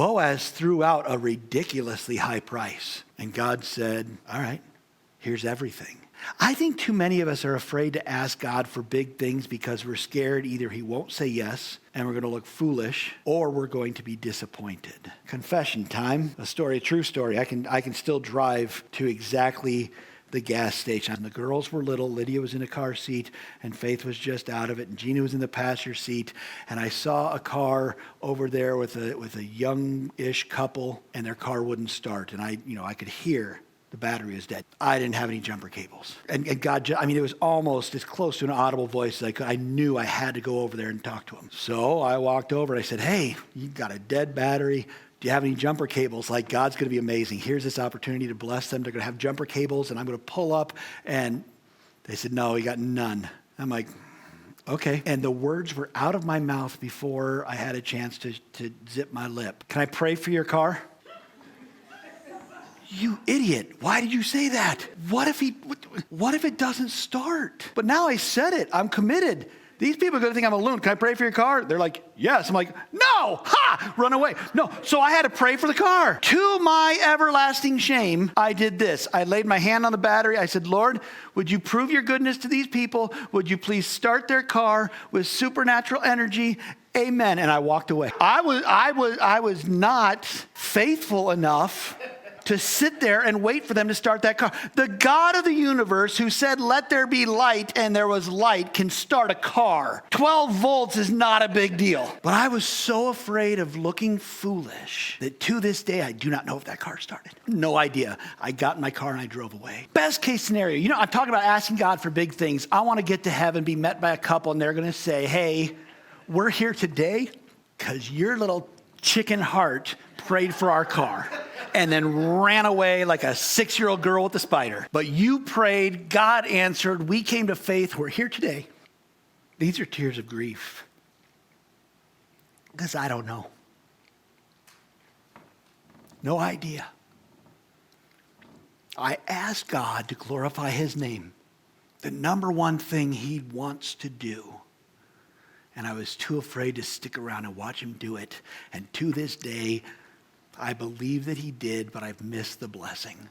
Boaz threw out a ridiculously high price. And God said, all right, here's everything. I think too many of us are afraid to ask God for big things because we're scared either he won't say yes and we're going to look foolish or we're going to be disappointed. Confession time, a true story. I can still drive to exactly the gas station. The girls were little. Lydia was in a car seat and Faith was just out of it and Gina was in the passenger seat. And I saw a car over there with a young-ish couple and their car wouldn't start. And I could hear the battery was dead. I didn't have any jumper cables. And God, it was almost as close to an audible voice as I could. I knew I had to go over there and talk to him. So I walked over and I said, hey, you got a dead battery. Do you have any jumper cables? Like, God's going to be amazing. Here's this opportunity to bless them. They're going to have jumper cables and I'm going to pull up. And they said, no, we got none. I'm like, okay. And the words were out of my mouth before I had a chance to zip my lip. Can I pray for your car? You idiot. Why did you say that? What if it doesn't start? But now I said it. I'm committed. These people are going to think I'm a loon. Can I pray for your car? They're like, yes. I'm like, no. Ha! Run away. No. So I had to pray for the car. To my everlasting shame, I did this. I laid my hand on the battery. I said, Lord, would you prove your goodness to these people? Would you please start their car with supernatural energy? Amen. And I walked away. I was not faithful enough to sit there and wait for them to start that car. The God of the universe who said, let there be light, and there was light, can start a car. 12 volts is not a big deal. But I was so afraid of looking foolish that to this day, I do not know if that car started. No idea. I got in my car and I drove away. Best case scenario, I'm talking about asking God for big things. I want to get to heaven, be met by a couple, and they're going to say, hey, we're here today because your little chicken heart prayed for our car and then ran away like a 6-year-old girl with a spider. But you prayed, God answered, we came to faith, we're here today. These are tears of grief. Because I don't know. No idea. I asked God to glorify his name, the number one thing he wants to do. And I was too afraid to stick around and watch him do it. And to this day, I believe that he did, but I've missed the blessing.